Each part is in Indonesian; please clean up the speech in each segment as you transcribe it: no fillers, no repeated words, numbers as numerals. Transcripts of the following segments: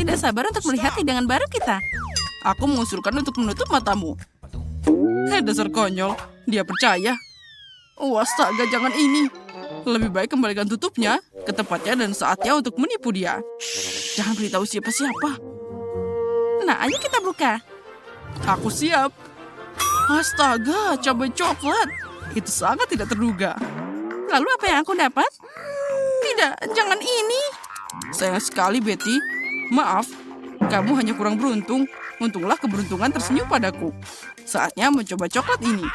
tidak sabar untuk melihat hidangan baru kita. Aku mengusulkan untuk menutup matamu. Dasar konyol. Dia percaya. Oh, astaga, jangan ini. Lebih baik kembalikan tutupnya ke tempatnya dan saatnya untuk menipu dia. Jangan beritahu siapa-siapa. Nah, ayo kita buka. Aku siap. Astaga, cabai coklat. Itu sangat tidak terduga. Lalu apa yang aku dapat? Tidak, jangan ini. Sayang sekali, Betty. Maaf, kamu hanya kurang beruntung. Untunglah keberuntungan tersenyum padaku. Saatnya mencoba coklat ini.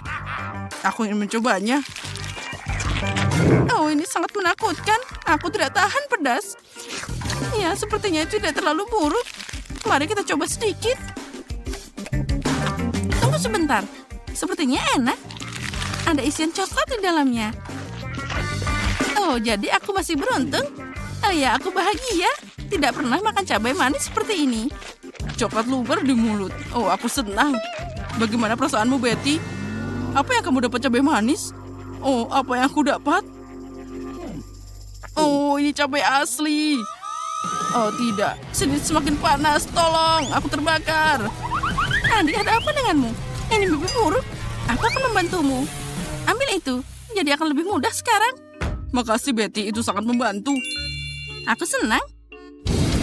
Aku ingin mencobanya. Oh, ini sangat menakutkan. Aku tidak tahan pedas. Ya, sepertinya itu tidak terlalu buruk. Mari kita coba sedikit. Tunggu sebentar. Sepertinya enak. Ada isian coklat di dalamnya. Oh, jadi aku masih beruntung. Oh ya, aku bahagia. Tidak pernah makan cabai manis seperti ini. Coklat luber di mulut. Oh, aku senang. Bagaimana perasaanmu, Betty? Apa yang kamu dapat cabai manis? Oh, apa yang aku dapat? Oh, ini cabai asli. Oh, tidak. Sini semakin panas. Tolong, aku terbakar. Andi, ada apa denganmu? Ini mimpi buruk. Aku akan membantumu. Ambil itu. Jadi akan lebih mudah sekarang. Makasih, Betty. Itu sangat membantu. Aku senang.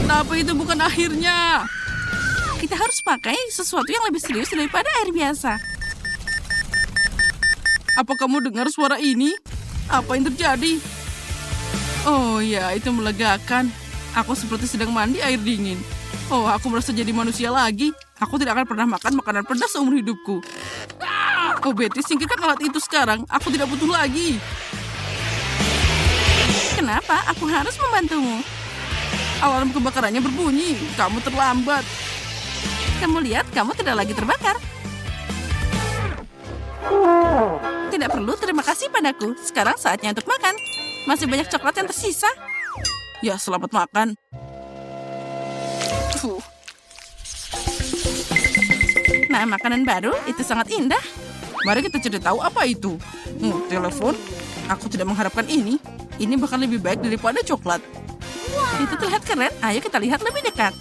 Tapi itu bukan akhirnya. Kita harus pakai sesuatu yang lebih serius daripada air biasa. Apa kamu dengar suara ini? Apa yang terjadi? Oh ya, itu melegakan. Aku seperti sedang mandi air dingin. Oh, aku merasa jadi manusia lagi. Aku tidak akan pernah makan makanan pedas seumur hidupku. Oh, Betty, singkirkan alat itu sekarang. Aku tidak butuh lagi. Kenapa aku harus membantumu? Alarm kebakarannya berbunyi. Kamu terlambat. Kamu lihat, kamu tidak lagi terbakar. Tidak perlu terima kasih padaku. Sekarang saatnya untuk makan. Masih banyak coklat yang tersisa. Ya, selamat makan. Nah, makanan baru itu sangat indah. Mari kita cari tahu apa itu. Telepon? Aku tidak mengharapkan ini. Ini bahkan lebih baik daripada coklat. Itu terlihat keren. Ayo kita lihat lebih dekat.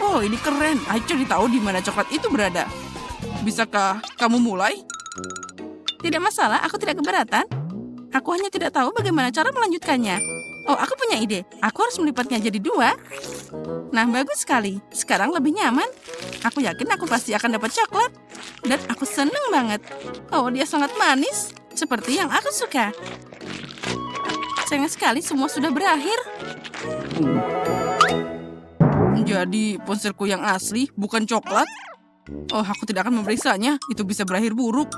Oh, ini keren. Ayo cari tahu di mana coklat itu berada. Bisakah kamu mulai? Tidak masalah, aku tidak keberatan. Aku hanya tidak tahu bagaimana cara melanjutkannya. Oh, aku punya ide. Aku harus melipatnya jadi 2. Nah, bagus sekali. Sekarang lebih nyaman. Aku yakin aku pasti akan dapat coklat. Dan aku senang banget. Oh, dia sangat manis. Seperti yang aku suka. Sayang sekali semua sudah berakhir. Jadi ponselku yang asli, bukan coklat? Oh, aku tidak akan memeriksanya. Itu bisa berakhir buruk.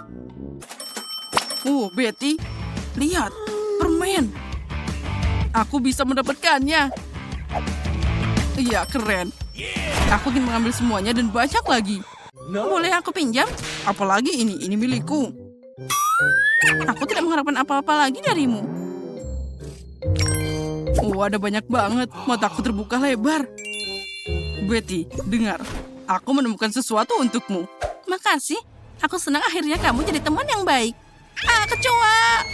Oh, Betty. Lihat, permen. Aku bisa mendapatkannya. Iya, keren. Aku ingin mengambil semuanya dan banyak lagi. Boleh aku pinjam? Apalagi ini milikku. Aku tidak mengharapkan apa-apa lagi darimu. Oh, ada banyak banget. Mataku terbuka lebar. Betty, dengar. Aku menemukan sesuatu untukmu. Makasih. Aku senang akhirnya kamu jadi teman yang baik. Kecoa!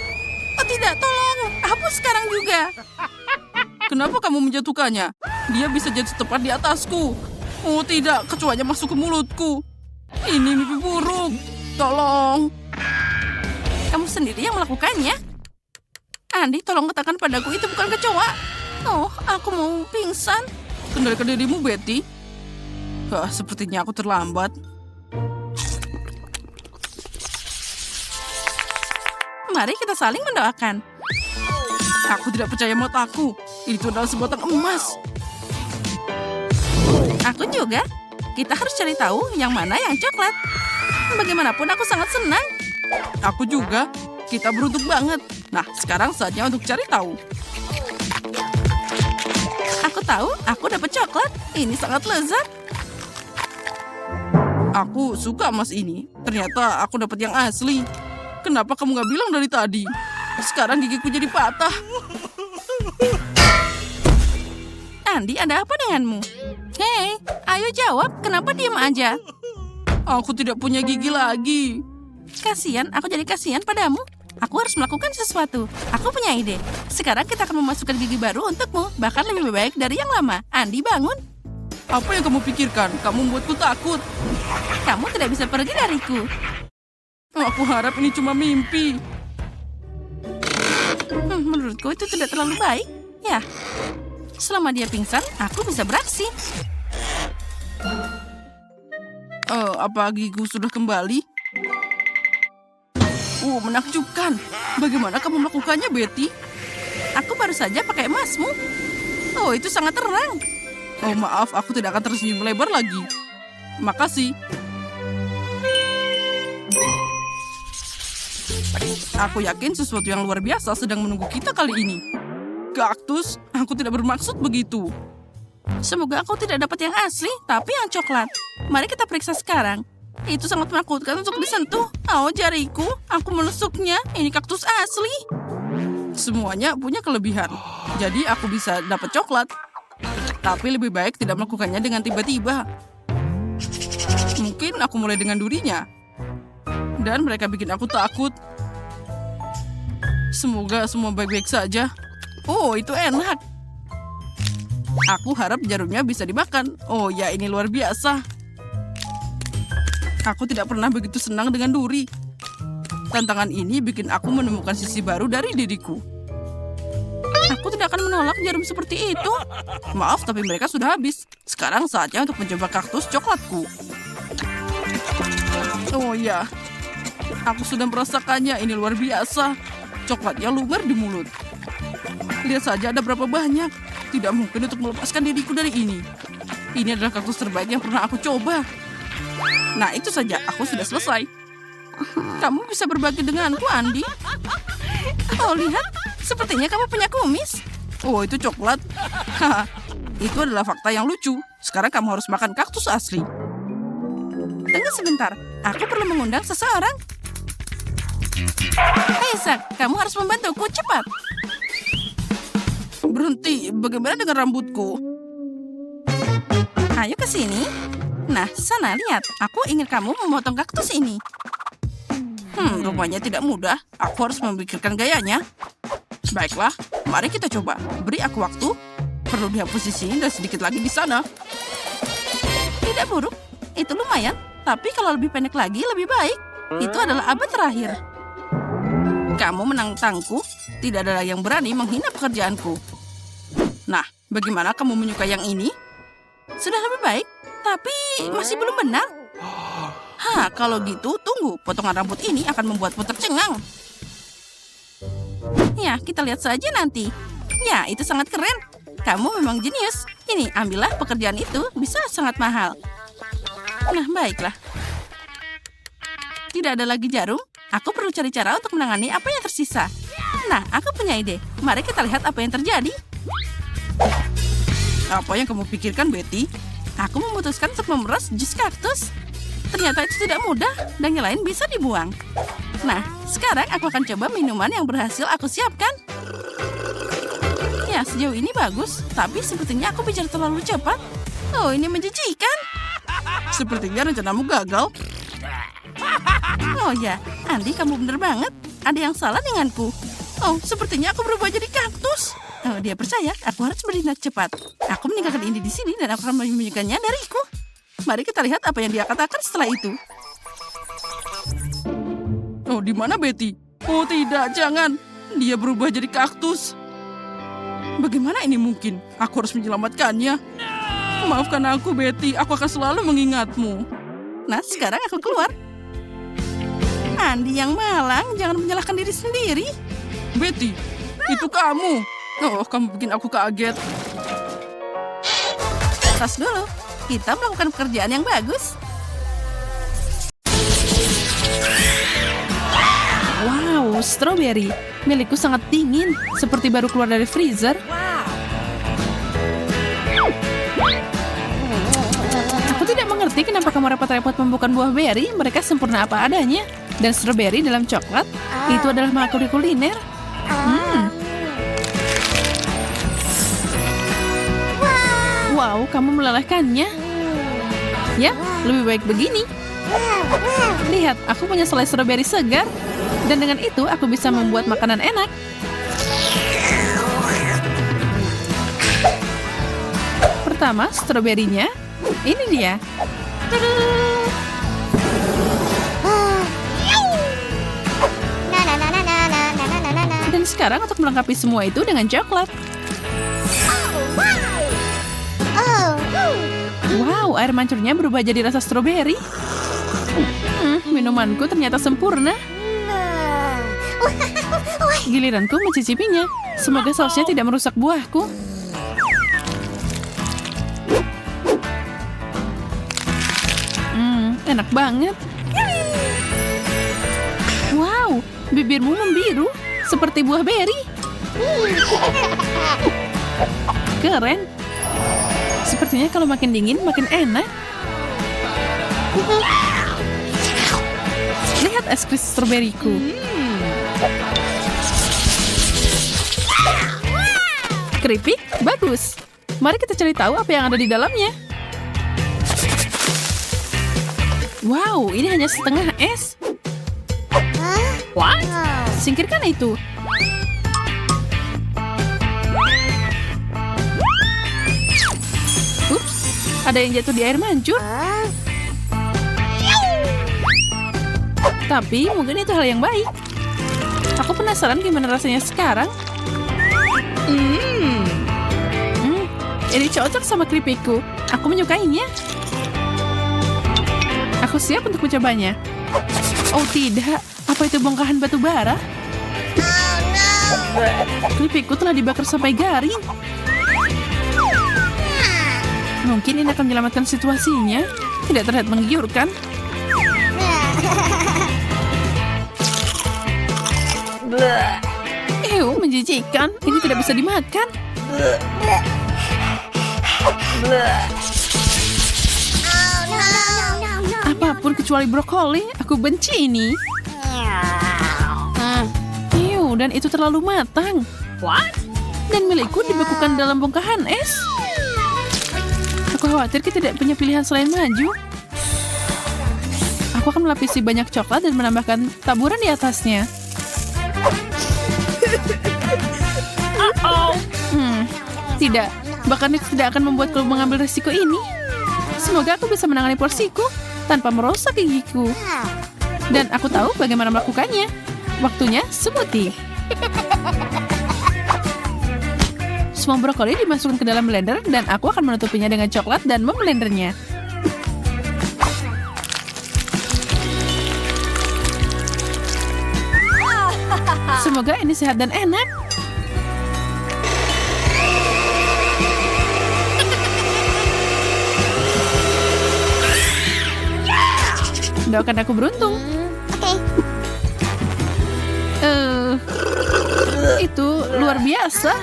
Oh tidak, tolong. Hapus sekarang juga. Kenapa kamu menjatuhkannya? Dia bisa jatuh tepat di atasku. Oh tidak, kecoanya masuk ke mulutku. Ini mimpi buruk. Tolong. Kamu sendiri yang melakukannya. Andi, tolong katakan padaku itu bukan kecoa. Oh, aku mau pingsan. Kendalikan dirimu, Betty. Sepertinya aku terlambat. Mari kita saling mendoakan. Aku tidak percaya mataku. Itu adalah sebatang emas. Aku juga. Kita harus cari tahu yang mana yang coklat. Bagaimanapun aku sangat senang. Aku juga. Kita beruntung banget. Nah, sekarang saatnya untuk cari tahu. Aku tahu, aku dapat coklat. Ini sangat lezat. Aku suka emas ini. Ternyata aku dapat yang asli. Kenapa kamu gak bilang dari tadi? Sekarang gigiku jadi patah. Andi, ada apa denganmu? Hei, ayo jawab. Kenapa diam aja? Aku tidak punya gigi lagi. Kasian, aku jadi kasihan padamu. Aku harus melakukan sesuatu. Aku punya ide. Sekarang kita akan memasukkan gigi baru untukmu. Bahkan lebih baik dari yang lama. Andi, bangun. Apa yang kamu pikirkan? Kamu membuatku takut. Kamu tidak bisa pergi dariku. Aku harap ini cuma mimpi. Menurutku itu tidak terlalu baik. Ya, selama dia pingsan, aku bisa beraksi. Apa gigiku sudah kembali? Menakjubkan. Bagaimana kamu melakukannya, Betty? Aku baru saja pakai emasmu. Oh, itu sangat terang. Oh, maaf, aku tidak akan tersenyum lebar lagi. Makasih. Aku yakin sesuatu yang luar biasa sedang menunggu kita kali ini. Kaktus, aku tidak bermaksud begitu. Semoga aku tidak dapat yang asli, tapi yang coklat. Mari kita periksa sekarang. Itu sangat menakutkan untuk disentuh. Oh, jariku. Aku menusuknya. Ini kaktus asli. Semuanya punya kelebihan. Jadi aku bisa dapat coklat. Tapi lebih baik tidak melakukannya dengan tiba-tiba. Mungkin aku mulai dengan durinya. Dan mereka bikin aku takut. Semoga semua baik-baik saja. Oh, itu enak. Aku harap jarumnya bisa dimakan. Oh ya, ini luar biasa. Aku tidak pernah begitu senang dengan duri. Tantangan ini bikin aku menemukan sisi baru dari diriku. Aku tidak akan menolak jarum seperti itu. Maaf, tapi mereka sudah habis. Sekarang saatnya untuk mencoba kaktus coklatku. Oh ya, aku sudah merasakannya. Ini luar biasa. Coklatnya lumer di mulut. Lihat saja ada berapa banyak. Tidak mungkin untuk melepaskan diriku dari ini. Ini adalah kaktus terbaik yang pernah aku coba. Nah, itu saja. Aku sudah selesai. Kamu bisa berbagi denganku, Andi. Oh, lihat. Sepertinya kamu punya kumis. Oh, itu coklat. Haha, itu adalah fakta yang lucu. Sekarang kamu harus makan kaktus asli. Tunggu sebentar. Aku perlu mengundang seseorang. Hei, Zack. Kamu harus membantuku. Cepat. Berhenti. Bagaimana dengan rambutku? Ayo ke sini. Nah, sana lihat. Aku ingin kamu memotong kaktus ini. Rupanya tidak mudah. Aku harus memikirkan gayanya. Baiklah, mari kita coba. Beri aku waktu. Perlu dihapus di sini dan sedikit lagi di sana. Tidak buruk. Itu lumayan. Tapi kalau lebih pendek lagi, lebih baik. Itu adalah abad terakhir. Kamu menantangku. Tidak ada yang berani menghina pekerjaanku. Nah, bagaimana kamu menyukai yang ini? Sudah lebih baik. Tapi masih belum benar. Kalau gitu, tunggu. Potongan rambut ini akan membuatmu tercengang. Ya, kita lihat saja nanti. Ya, itu sangat keren. Kamu memang jenius. Ini, ambillah pekerjaan itu. Bisa sangat mahal. Nah, baiklah. Tidak ada lagi jarum. Aku perlu cari cara untuk menangani apa yang tersisa. Nah, aku punya ide. Mari kita lihat apa yang terjadi. Apa yang kamu pikirkan, Betty? Aku memutuskan untuk memeras jus kaktus. Ternyata itu tidak mudah dan yang lain bisa dibuang. Nah, sekarang aku akan coba minuman yang berhasil aku siapkan. Ya, sejauh ini bagus, tapi sepertinya aku bicara terlalu cepat. Oh, ini menjijikan. Sepertinya rencanamu gagal. Oh ya, Andi, kamu benar banget. Ada yang salah denganku. Oh, sepertinya aku berubah jadi kaktus. Oh, dia percaya aku harus bertindak cepat. Aku meninggalkan ini di sini dan aku akan menyembunyikannya dariku. Mari kita lihat apa yang dia katakan setelah itu. Oh, di mana Betty? Oh tidak, jangan. Dia berubah jadi kaktus. Bagaimana ini mungkin? Aku harus menyelamatkannya. Maafkan aku, Betty. Aku akan selalu mengingatmu. Nah, sekarang aku keluar. Andi yang malang, jangan menyalahkan diri sendiri. Betty, itu kamu. Oh, kamu bikin aku kaget. Tas dulu. Kita melakukan pekerjaan yang bagus. Wow, strawberry. Milikku sangat dingin, seperti baru keluar dari freezer. Aku tidak mengerti kenapa kamu repot-repot membuka buah berry. Mereka sempurna apa adanya. Dan strawberry dalam coklat, itu adalah makhluk kuliner. Wow, kamu melelehkannya. Ya, lebih baik begini. Lihat, aku punya selai strawberry segar. Dan dengan itu, aku bisa membuat makanan enak. Pertama, stroberinya. Ini dia. Dan sekarang untuk melengkapi semua itu dengan coklat. Wow, air mancurnya berubah jadi rasa stroberi. Minumanku ternyata sempurna. Giliranku mencicipinya. Semoga sausnya tidak merusak buahku. Enak banget. Wow, bibirmu membiru seperti buah beri. Keren. Sepertinya kalau makin dingin makin enak. Lihat es krim stroberiku. Keripik, bagus. Mari kita cari tahu apa yang ada di dalamnya. Wow, ini hanya setengah es. What? Singkirkan itu. Ups, ada yang jatuh di air mancur. Tapi mungkin itu hal yang baik. Aku penasaran gimana rasanya sekarang. Ini cocok sama keripikku. Aku menyukainya. Aku siap untuk mencobanya. Oh tidak, apa itu bongkahan batu bara? Keripikku telah dibakar sampai garing. Mungkin ini akan menyelamatkan situasinya. Tidak terlihat menggiurkan. Ew, menjijikkan. Ini tidak bisa dimakan. Apapun kecuali brokoli, aku benci ini. Ew, dan itu terlalu matang. What? Dan milikku dibekukan dalam bongkahan es. Aku khawatir kita tidak punya pilihan selain maju. Aku akan melapisi banyak coklat dan menambahkan taburan di atasnya. Tidak, bahkan itu tidak akan membuatku mengambil risiko ini. Semoga aku bisa menangani porsiku tanpa merusak gigiku. Dan aku tahu bagaimana melakukannya. Waktunya smoothie. Semua brokoli dimasukkan ke dalam blender dan aku akan menutupinya dengan coklat dan memblendernya. Semoga ini sehat dan enak. Doakan aku beruntung. Itu luar biasa.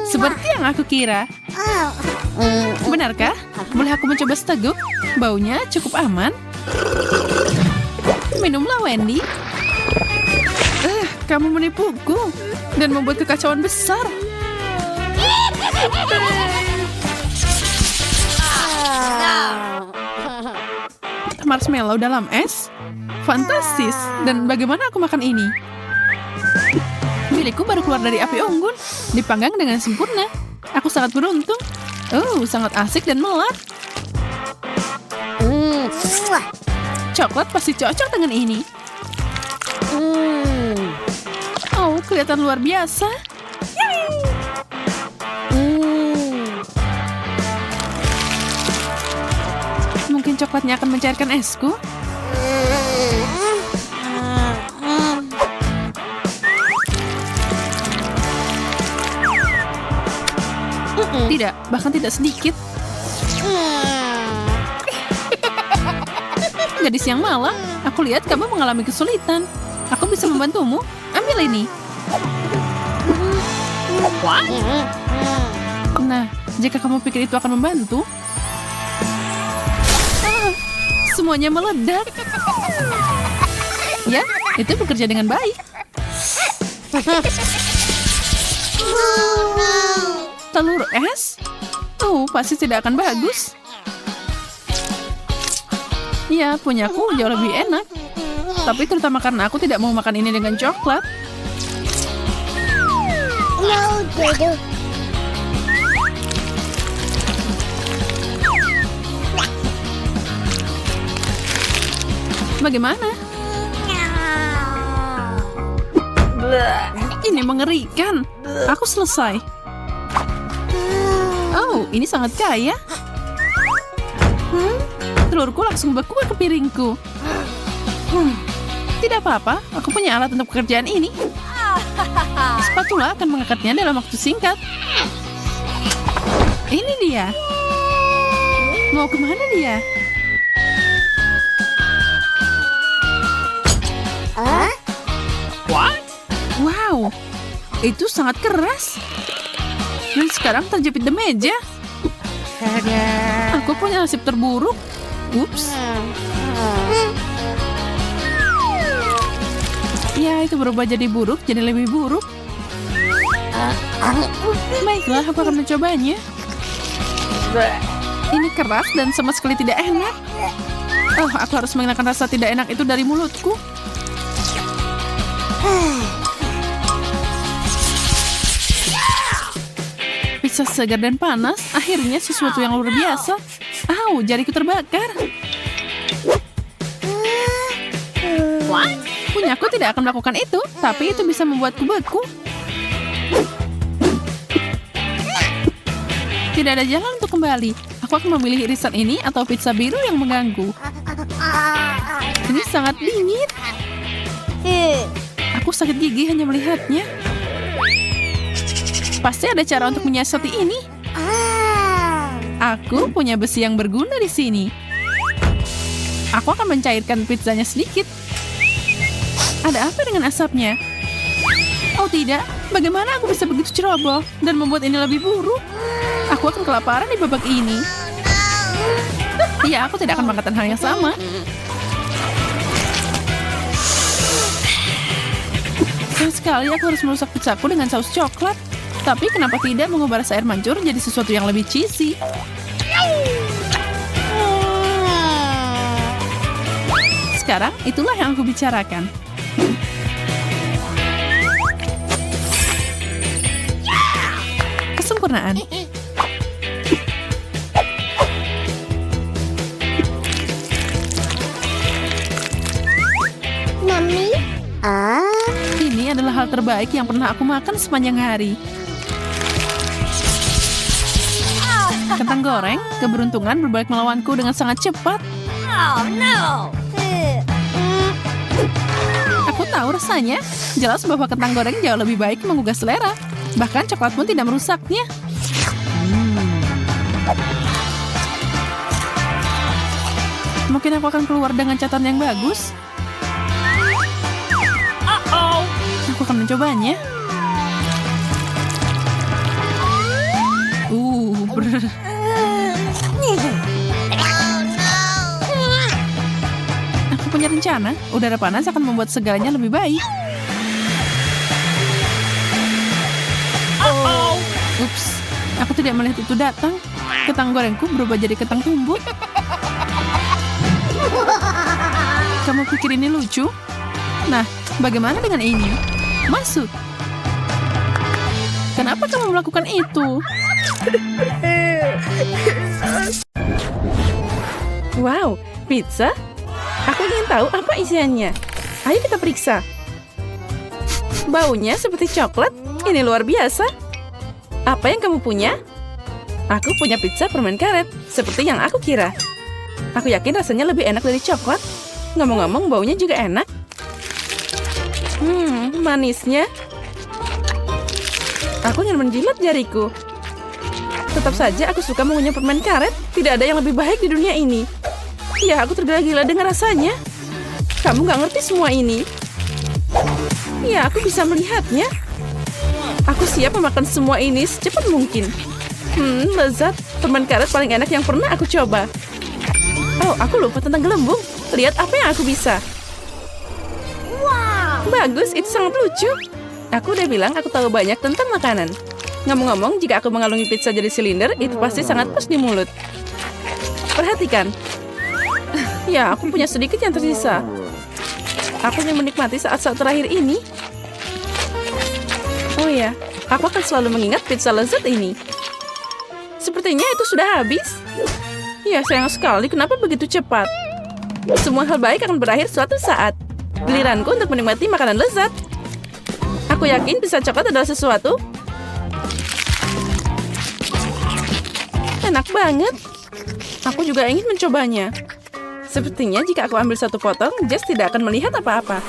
Seperti yang aku kira. Benarkah? Boleh aku mencoba seteguk? Baunya cukup aman. Minumlah, Wendy. Kamu menipuku dan membuat kekacauan besar. Marshmallow dalam es? Fantastis. Dan bagaimana aku makan ini? Milikku baru keluar dari api unggun. Dipanggang dengan sempurna. Aku sangat beruntung. Oh, sangat asik dan melat. Coklat pasti cocok dengan ini. Oh, kelihatan luar biasa. Mungkin coklatnya akan mencairkan esku. Tidak, bahkan tidak sedikit. Gadis yang malang, aku lihat kamu mengalami kesulitan. Aku bisa membantumu. Ambil ini. What? Nah, jika kamu pikir itu akan membantu, semuanya meledak. Ya, itu bekerja dengan baik. Telur es? Oh, pasti tidak akan bagus. Ya, punyaku jauh lebih enak. Tapi terutama karena aku tidak mau makan ini dengan coklat. bagaimana? Ini mengerikan. Aku selesai. Oh, ini sangat kaya. Telurku langsung beku ke piringku. Tidak apa-apa, aku punya alat untuk pekerjaan ini. Spatula akan mengangkatnya dalam waktu singkat. Ini dia. Mau kemana dia? What? Wow, itu sangat keras. Dan sekarang terjepit di meja. Aku punya nasib terburuk. Ups. Ya, itu berubah jadi buruk, jadi lebih buruk. Baiklah, aku akan mencobanya. Ini keras dan sama sekali tidak enak. Oh, aku harus menghilangkan rasa tidak enak itu dari mulutku. Pizza segar dan panas, akhirnya sesuatu yang luar biasa. Au, jariku terbakar. Punyaku tidak akan melakukan itu, tapi itu bisa membuatku beku. Tidak ada jalan untuk kembali. Aku akan memilih irisan ini atau pizza biru yang mengganggu. Ini sangat dingin. Aku sakit gigi hanya melihatnya. Pasti ada cara untuk menyiasati ini. Aku punya besi yang berguna di sini. Aku akan mencairkan pizzanya sedikit. Ada apa dengan asapnya? Oh tidak, bagaimana aku bisa begitu ceroboh dan membuat ini lebih buruk? Aku akan kelaparan di babak ini. Ya, aku tidak akan mengatakan hal yang sama. Sayang sekali aku harus merusak pizzaku dengan saus coklat. Tapi kenapa tidak mengubah rasa air mancur jadi sesuatu yang lebih cheesy? Sekarang, itulah yang aku bicarakan. Kesempurnaan. Mami? Ini adalah hal terbaik yang pernah aku makan sepanjang hari. Kentang goreng, keberuntungan berbalik melawanku dengan sangat cepat. Oh no! Aku tahu rasanya. Jelas bahwa kentang goreng jauh lebih baik menggugah selera. Bahkan coklat pun tidak merusaknya. Mungkin aku akan keluar dengan catatan yang bagus. Aku akan mencobanya. Brr. Aku punya rencana. Udara panas akan membuat segalanya lebih baik. Ups, aku tidak melihat itu datang. Kentang gorengku berubah jadi kentang tumbuk. Kamu pikir ini lucu? Nah, bagaimana dengan ini? Masuk. Kenapa kamu melakukan itu? Wow, pizza? Aku ingin tahu apa isiannya. Ayo kita periksa. Baunya seperti coklat. Ini luar biasa. Apa yang kamu punya? Aku punya pizza permen karet, seperti yang aku kira. Aku yakin rasanya lebih enak dari coklat. Ngomong-ngomong, baunya juga enak. Manisnya. Aku ingin menjilat jariku. Tetap saja aku suka mengunyah permen karet. Tidak ada yang lebih baik di dunia ini. Ya, aku tergila-gila dengan rasanya. Kamu gak ngerti semua ini. Ya, aku bisa melihatnya. Aku siap memakan semua ini secepat mungkin. Lezat. Permen karet paling enak yang pernah aku coba. Oh, aku lupa tentang gelembung. Lihat apa yang aku bisa. Wow! Bagus, itu sangat lucu. Aku udah bilang aku tahu banyak tentang makanan. Ngomong-ngomong, jika aku mengalungi pizza jadi silinder, itu pasti sangat pas di mulut. Perhatikan. Ya, aku punya sedikit yang tersisa. Aku ingin menikmati saat-saat terakhir ini. Oh ya, aku akan selalu mengingat pizza lezat ini. Sepertinya itu sudah habis. Ya, sayang sekali. Kenapa begitu cepat? Semua hal baik akan berakhir suatu saat. Giliranku untuk menikmati makanan lezat. Aku yakin pizza coklat adalah sesuatu enak banget. Aku juga ingin mencobanya. Sepertinya jika aku ambil satu potong, Jess tidak akan melihat apa-apa.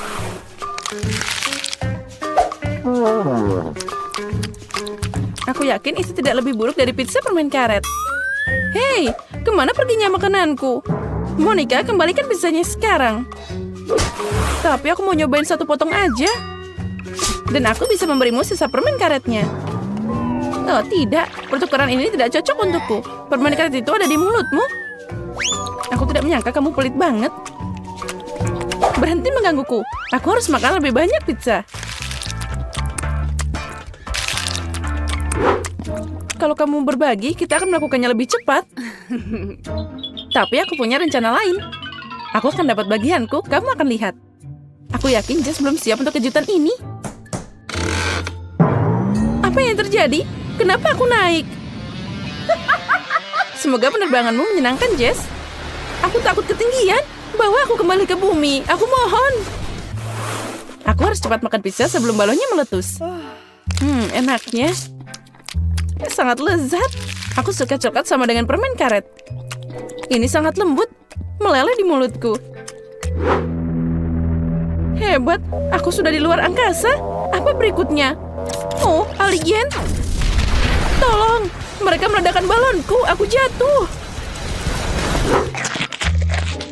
Aku yakin itu tidak lebih buruk dari pizza permen karet. Hei, kemana perginya makananku? Monica, kembalikan pizzanya sekarang. Tapi aku mau nyobain satu potong aja. Dan aku bisa memberimu sisa permen karetnya. Oh tidak, pertukaran ini tidak cocok untukku. Permen karet itu ada di mulutmu. Aku tidak menyangka kamu pelit banget. Berhenti menggangguku. Aku harus makan lebih banyak pizza. Kalau kamu berbagi, kita akan melakukannya lebih cepat. Tapi aku punya rencana lain. Aku akan dapat bagianku, kamu akan lihat. Aku yakin Jess belum siap untuk kejutan ini. Apa yang terjadi? Kenapa aku naik? Semoga penerbanganmu menyenangkan, Jess. Aku takut ketinggian. Bawa aku kembali ke bumi. Aku mohon. Aku harus cepat makan pizza sebelum balonnya meletus. Enaknya. Sangat lezat. Aku suka coklat sama dengan permen karet. Ini sangat lembut. Meleleh di mulutku. Hebat. Aku sudah di luar angkasa. Apa berikutnya? Oh, alien. Tolong. Mereka meledakkan balonku. Aku jatuh.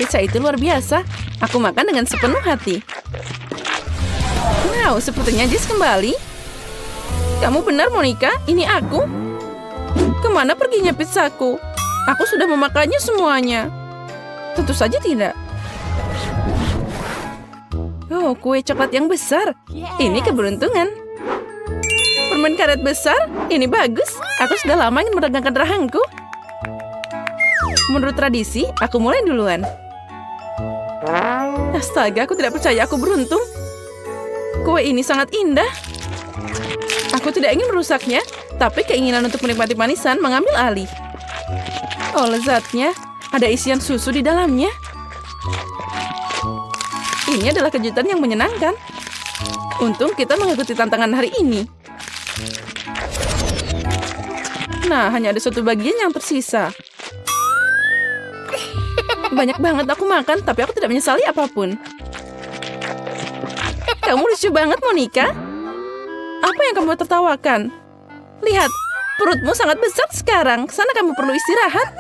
Pizza itu luar biasa. Aku makan dengan sepenuh hati. Wow, sepertinya Jess kembali. Kamu benar, Monica. Ini aku. Kemana perginya pizzaku? Aku sudah memakannya semuanya. Tentu saja tidak. Oh, kue coklat yang besar. Ini keberuntungan. Permen karet besar. Ini bagus. Aku sudah lama ingin meregangkan rahangku. Menurut tradisi, aku mulai duluan. Astaga, aku tidak percaya aku beruntung. Kue ini sangat indah. Aku tidak ingin merusaknya, tapi keinginan untuk menikmati manisan mengambil alih. Oh, lezatnya. Ada isian susu di dalamnya. Ini adalah kejutan yang menyenangkan. Untung kita mengikuti tantangan hari ini. Nah, hanya ada satu bagian yang tersisa. Banyak banget aku makan, tapi aku tidak menyesali apapun. Kamu lucu banget, Monica. Apa yang kamu tertawakan? Lihat, perutmu sangat besar sekarang. Sana kamu perlu istirahat.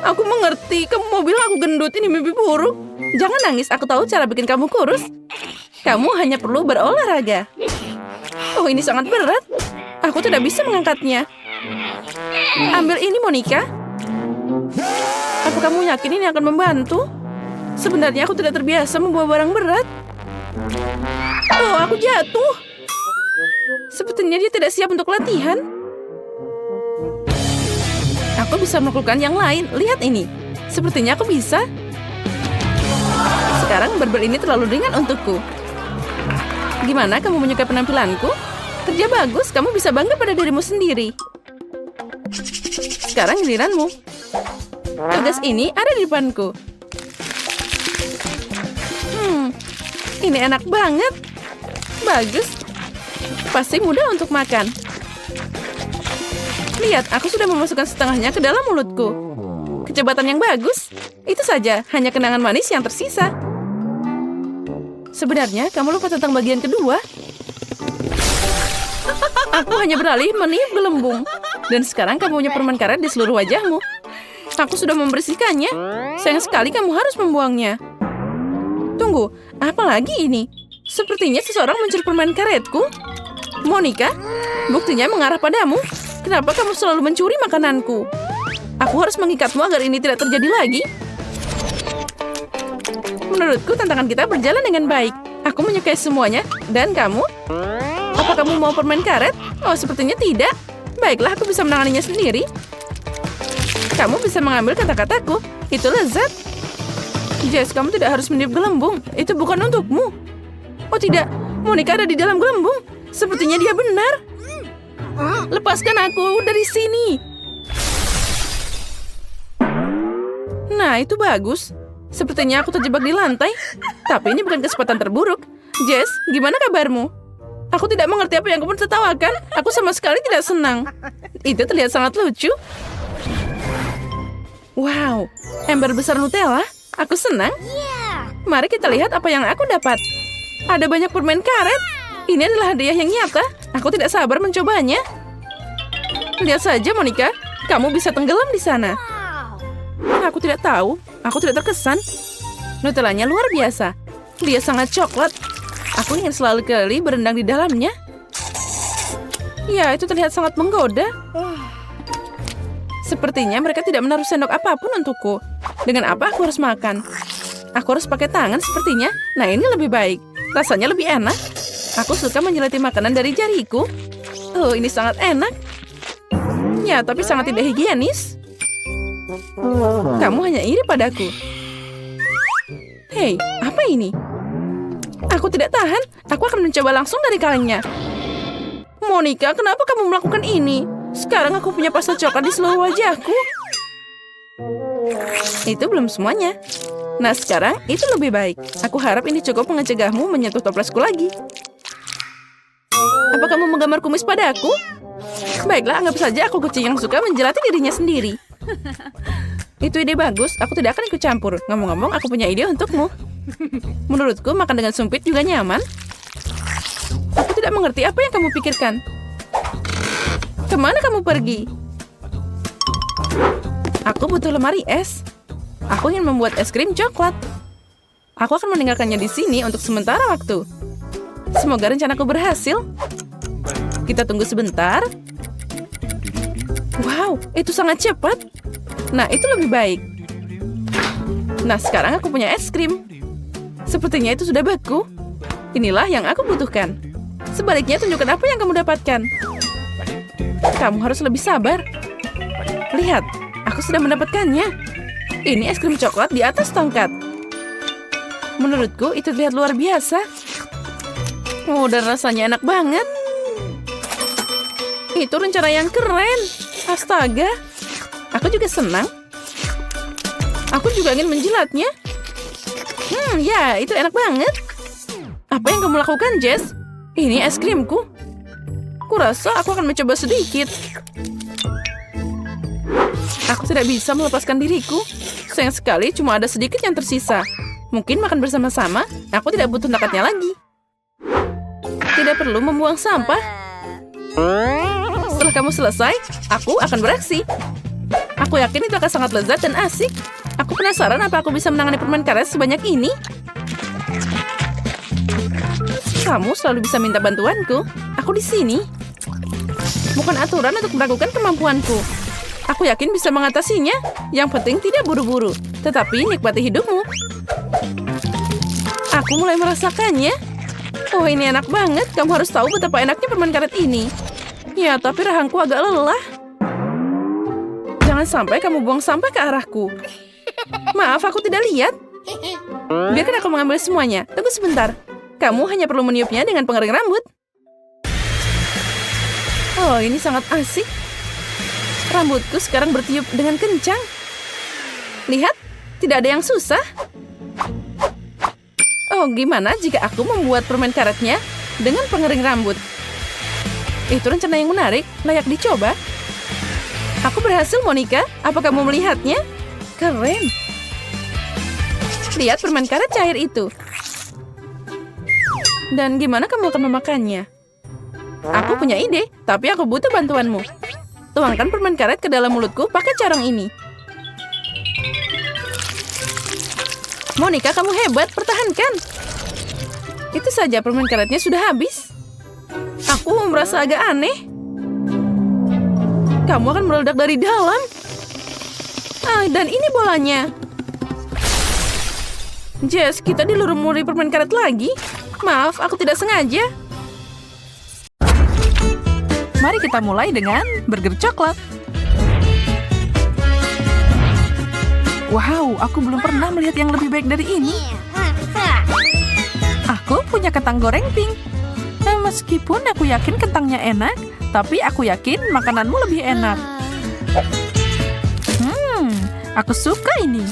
Aku mengerti, kamu mau bilang aku gendut, ini mimpi buruk. Jangan nangis, aku tahu cara bikin kamu kurus. Kamu hanya perlu berolahraga. Oh, ini sangat berat. Aku tidak bisa mengangkatnya. Ambil ini, Monica. Apa kamu yakin ini akan membantu? Sebenarnya aku tidak terbiasa membawa barang berat. Oh, aku jatuh. Sepertinya dia tidak siap untuk latihan. Aku bisa melakukan yang lain. Lihat ini. Sepertinya aku bisa. Sekarang barbel ini terlalu ringan untukku. Gimana, kamu menyukai penampilanku? Kerja bagus, kamu bisa bangga pada dirimu sendiri. Sekarang giliranmu. Tugas ini ada di depanku. Ini enak banget. Bagus. Pasti mudah untuk makan. Lihat, aku sudah memasukkan setengahnya ke dalam mulutku. Kecepatan yang bagus. Itu saja, hanya kenangan manis yang tersisa. Sebenarnya, kamu lupa tentang bagian kedua. Aku hanya beralih meniup gelembung. Dan sekarang kamu punya permen karet di seluruh wajahmu. Aku sudah membersihkannya. Sayang sekali kamu harus membuangnya. Tunggu, apa lagi ini? Sepertinya seseorang mencuri permen karetku. Monica, buktinya mengarah padamu. Kenapa kamu selalu mencuri makananku? Aku harus mengikatmu agar ini tidak terjadi lagi. Menurutku tantangan kita berjalan dengan baik. Aku menyukai semuanya. Dan kamu? Apa kamu mau permen karet? Oh, sepertinya tidak. Baiklah, aku bisa menanganinya sendiri. Kamu bisa mengambil kata-kataku. Itu lezat. Jess, kamu tidak harus meniup gelembung. Itu bukan untukmu. Oh tidak, Monica ada di dalam gelembung. Sepertinya dia benar. Lepaskan aku dari sini. Nah, itu bagus. Sepertinya aku terjebak di lantai. Tapi ini bukan kesempatan terburuk. Jess, gimana kabarmu? Aku tidak mengerti apa yang kamu tertawakan. Aku sama sekali tidak senang. Itu terlihat sangat lucu. Wow, ember besar Nutella. Aku senang. Mari kita lihat apa yang aku dapat. Ada banyak permen karet. Ini adalah hadiah yang nyata. Aku tidak sabar mencobanya. Lihat saja, Monica. Kamu bisa tenggelam di sana. Aku tidak tahu. Aku tidak terkesan. Nutellanya luar biasa. Dia sangat coklat. Aku ingin selalu kali berendang di dalamnya. Ya, itu terlihat sangat menggoda. Sepertinya mereka tidak menaruh sendok apapun untukku. Dengan apa aku harus makan? Aku harus pakai tangan sepertinya. Nah, ini lebih baik. Rasanya lebih enak. Aku suka menjelati makanan dari jariku. Oh, ini sangat enak. Ya, tapi sangat tidak higienis. Kamu hanya iri padaku. Hei, apa ini? Aku tidak tahan. Aku akan mencoba langsung dari kalengnya. Monica, kenapa kamu melakukan ini? Sekarang aku punya pasta coklat di seluruh wajahku. Itu belum semuanya. Nah, sekarang itu lebih baik. Aku harap ini cukup mencegahmu menyentuh toplesku lagi. Apa kamu menggambar kumis padaku? Baiklah, anggap saja aku kucing yang suka menjelati dirinya sendiri. Itu ide bagus, aku tidak akan ikut campur. Ngomong-ngomong, aku punya ide untukmu. Menurutku, makan dengan sumpit juga nyaman. Aku tidak mengerti apa yang kamu pikirkan. Kemana kamu pergi? Aku butuh lemari es. Aku ingin membuat es krim coklat. Aku akan meninggalkannya di sini untuk sementara waktu. Semoga rencanaku berhasil. Kita tunggu sebentar. Wow, itu sangat cepat. Nah, itu lebih baik. Nah, sekarang aku punya es krim. Sepertinya itu sudah beku. Inilah yang aku butuhkan. Sebaliknya, tunjukkan apa yang kamu dapatkan. Kamu harus lebih sabar. Lihat, aku sudah mendapatkannya. Ini es krim coklat di atas tongkat. Menurutku, itu terlihat luar biasa. Oh, dan rasanya enak banget. Itu rencana yang keren. Astaga. Aku juga senang. Aku juga ingin menjilatnya. Ya, itu enak banget. Apa yang kamu lakukan, Jess? Ini es krimku. Kurasa aku akan mencoba sedikit. Aku tidak bisa melepaskan diriku. Sayang sekali, cuma ada sedikit yang tersisa. Mungkin makan bersama-sama, aku tidak butuh nakatnya lagi. Tidak perlu membuang sampah. Setelah kamu selesai, aku akan beraksi. Aku yakin itu akan sangat lezat dan asik. Aku penasaran apa aku bisa menangani permen karet sebanyak ini. Kamu selalu bisa minta bantuanku. Aku di sini. Bukan aturan untuk meragukan kemampuanku. Aku yakin bisa mengatasinya. Yang penting tidak buru-buru, tetapi nikmati hidupmu. Aku mulai merasakannya. Oh, ini enak banget. Kamu harus tahu betapa enaknya permen karet ini. Ya, tapi rahangku agak lelah. Jangan sampai kamu buang sampah ke arahku. Maaf, aku tidak lihat. Biarkan aku mengambil semuanya. Tunggu sebentar. Kamu hanya perlu meniupnya dengan pengering rambut. Oh, ini sangat asik. Rambutku sekarang bertiup dengan kencang. Lihat, tidak ada yang susah. Oh, gimana jika aku membuat permen karetnya dengan pengering rambut? Itu rencana yang menarik, layak dicoba. Aku berhasil, Monica. Apa kamu melihatnya? Keren. Lihat permen karet cair itu. Dan gimana kamu akan memakannya? Aku punya ide, tapi aku butuh bantuanmu. Tuangkan permen karet ke dalam mulutku pakai carong ini. Monica, kamu hebat, pertahankan. Itu saja, permen karetnya sudah habis. Aku merasa agak aneh. Kamu akan meledak dari dalam. Dan ini bolanya. Jess, kita dilumuri permen karet lagi. Maaf, aku tidak sengaja. Mari kita mulai dengan burger coklat. Wow, aku belum pernah melihat yang lebih baik dari ini. Aku punya kentang goreng pink. Meskipun aku yakin kentangnya enak, tapi aku yakin makananmu lebih enak. Aku suka ini.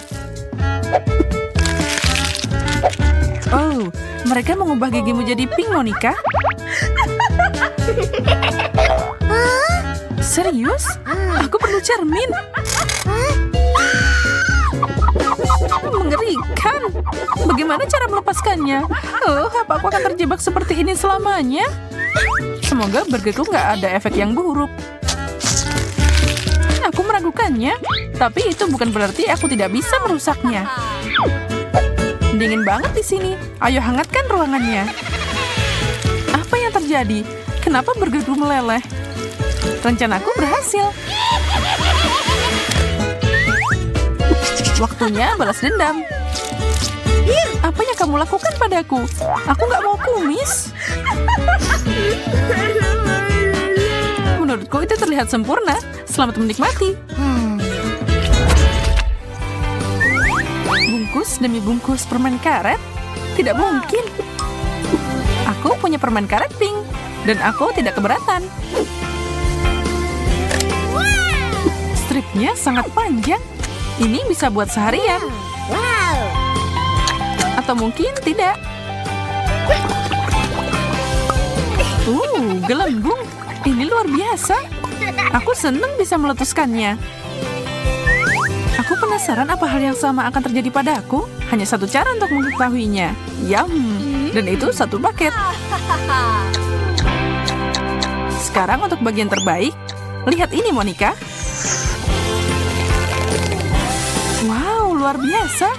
Mereka mengubah gigimu jadi pink, Monica? Serius? Aku perlu cermin. Mengerikan. Bagaimana cara melepaskannya? Oh, apa aku akan terjebak seperti ini selamanya? Semoga burgerku nggak ada efek yang buruk. Aku meragukannya, tapi itu bukan berarti aku tidak bisa merusaknya. Dingin banget di sini. Ayo hangatkan ruangannya. Apa yang terjadi? Kenapa burgerku meleleh? Rencanaku berhasil. Waktunya balas dendam. Apa yang kamu lakukan padaku? Aku nggak mau kumis. Menurutku itu terlihat sempurna. Selamat menikmati. Bungkus demi bungkus permen karet? Tidak mungkin. Aku punya permen karet pink. Dan aku tidak keberatan. Stripnya sangat panjang. Ini bisa buat seharian. Wow. Atau mungkin tidak. Gelembung. Ini luar biasa. Aku senang bisa meletuskannya. Aku penasaran apa hal yang sama akan terjadi padaku. Hanya satu cara untuk mengetahuinya. Yum. Dan itu satu paket. Sekarang untuk bagian terbaik. Lihat ini, Monica. Wow, luar biasa.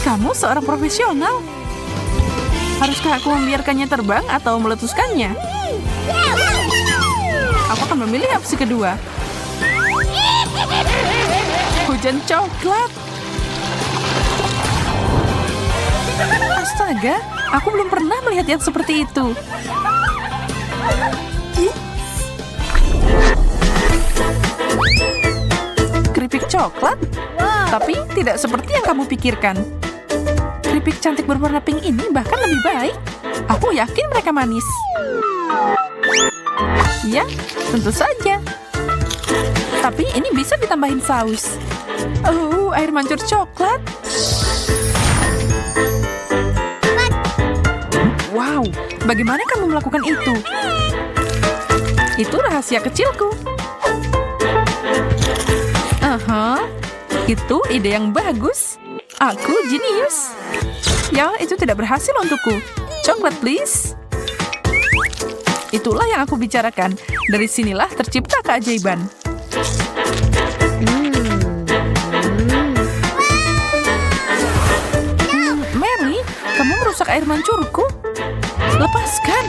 Kamu seorang profesional. Haruskah aku membiarkannya terbang atau meletuskannya? Aku akan memilih opsi kedua. Hujan coklat. Astaga, aku belum pernah melihat yang seperti itu. Keripik coklat? Tapi tidak seperti yang kamu pikirkan. Keripik cantik berwarna pink ini bahkan lebih baik. Aku yakin mereka manis. Ya, tentu saja. Tapi ini bisa ditambahin saus. Oh, air mancur coklat. Wow, bagaimana kamu melakukan itu? Itu rahasia kecilku. Itu ide yang bagus. Aku jenius. Ya, itu tidak berhasil untukku. Coklat, please. Itulah yang aku bicarakan. Dari sinilah tercipta keajaiban. Mary, kamu merusak air mancurku. Lepaskan.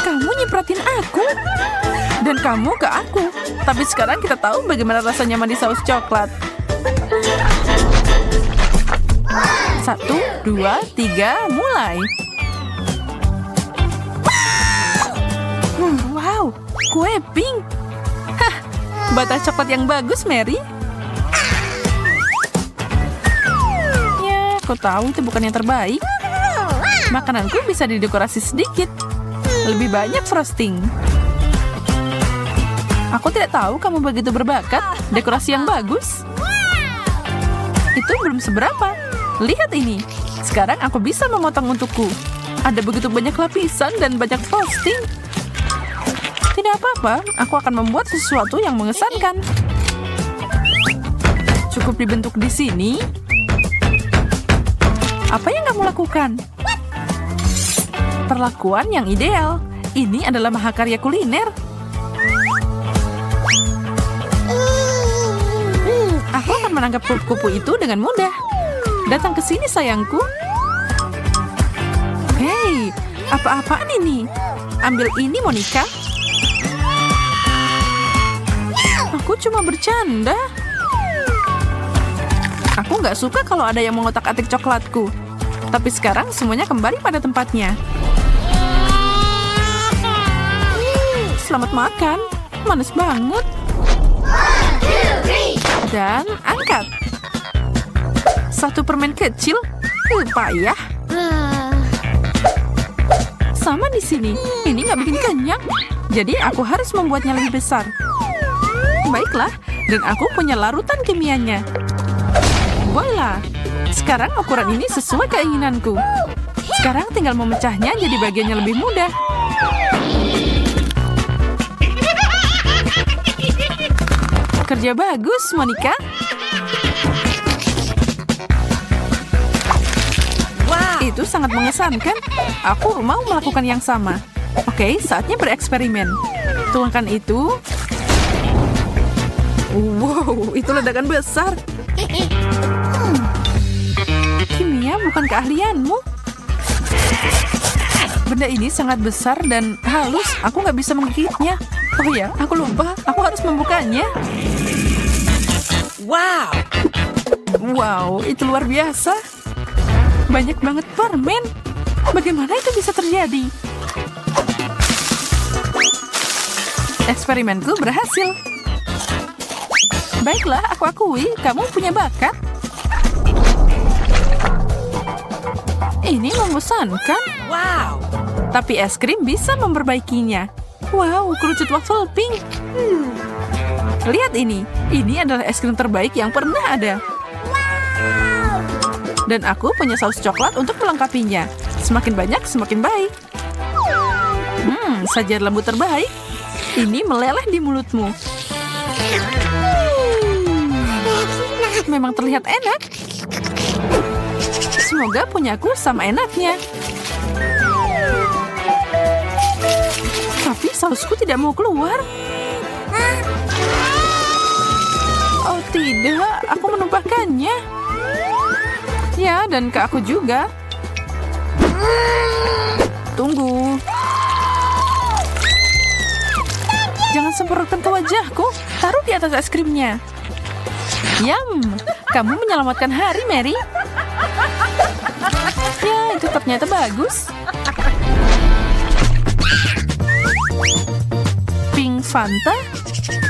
Kamu nyipratin aku. Dan kamu ke aku. Tapi sekarang kita tahu bagaimana rasanya mandi saus coklat. 1, 2, 3, mulai. Wow, kue pink. Hah, bata coklat yang bagus, Mary. Ya, aku tahu itu bukan yang terbaik. Makananku bisa didekorasi sedikit. Lebih banyak frosting. Aku tidak tahu kamu begitu berbakat. Dekorasi yang bagus. Itu belum seberapa. Lihat ini. Sekarang aku bisa memotong untukku. Ada begitu banyak lapisan dan banyak frosting. Tidak apa-apa, aku akan membuat sesuatu yang mengesankan. Cukup dibentuk di sini. Apa yang kamu lakukan? Perlakuan yang ideal. Ini adalah mahakarya kuliner. Aku akan menangkap kupu-kupu itu dengan mudah. Datang ke sini, sayangku. Hei, apa-apaan ini? Ambil ini, Monica. Aku cuma bercanda. Aku nggak suka kalau ada yang mengotak-atik coklatku. Tapi sekarang semuanya kembali pada tempatnya. Selamat makan. Manis banget. Dan angkat. Satu permen kecil. Payah. Sama di sini. Ini nggak bikin kenyang. Jadi aku harus membuatnya lebih besar. Baiklah. Dan aku punya larutan kimianya. Voila. Sekarang ukuran ini sesuai keinginanku. Sekarang tinggal memecahnya jadi bagiannya lebih mudah. Kerja bagus, Monica. Itu sangat mengesankan. Aku mau melakukan yang sama. Oke, saatnya bereksperimen. Tuangkan itu. Wow, itu ledakan besar. Kimia bukan keahlianmu. Benda ini sangat besar dan halus. Aku nggak bisa menggigitnya. Oh ya, aku lupa. Aku harus membukanya. Wow. Wow, itu luar biasa. Banyak banget permen. Bagaimana itu bisa terjadi? Eksperimenku berhasil. Baiklah, aku akui kamu punya bakat. Ini membosankan. Wow. Tapi es krim bisa memperbaikinya. Wow, kerucut waffle pink. Lihat ini. Ini adalah es krim terbaik yang pernah ada. Dan aku punya saus coklat untuk melengkapinya. Semakin banyak, semakin baik. Sajian lembut terbaik. Ini meleleh di mulutmu. Memang terlihat enak. Semoga punyaku sama enaknya. Tapi sausku tidak mau keluar. Oh tidak, aku menumpahkannya. Ya, dan ke aku juga. Tunggu. Jangan semprotkan ke wajahku. Taruh di atas es krimnya. Yum, kamu menyelamatkan hari, Mary. Ya, itu ternyata bagus. Pink Fanta?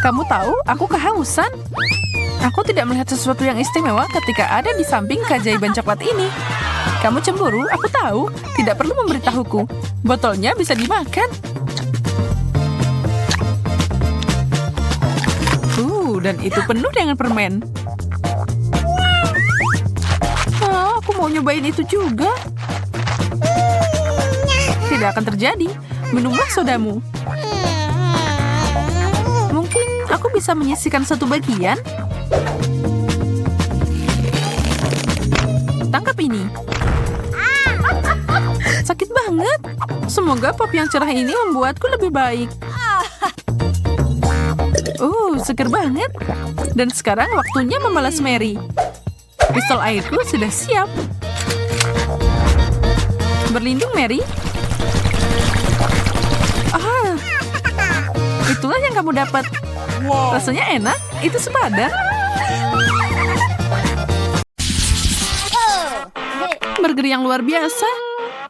Kamu tahu, aku kehausan. Aku tidak melihat sesuatu yang istimewa ketika ada di samping keajaiban coklat ini. Kamu cemburu, aku tahu. Tidak perlu memberitahuku. Botolnya bisa dimakan. Dan itu penuh dengan permen. Aku mau nyobain itu juga. Tidak akan terjadi. Minumlah sodamu. Mungkin aku bisa menyisihkan satu bagian. Tangkap ini. Sakit banget. Semoga pop yang cerah ini membuatku lebih baik. Seger banget. Dan sekarang waktunya membalas Mary. Pistol airku sudah siap. Berlindung, Mary. Itulah yang kamu dapat. Wow. Rasanya enak. Itu sepadan. Burger yang luar biasa.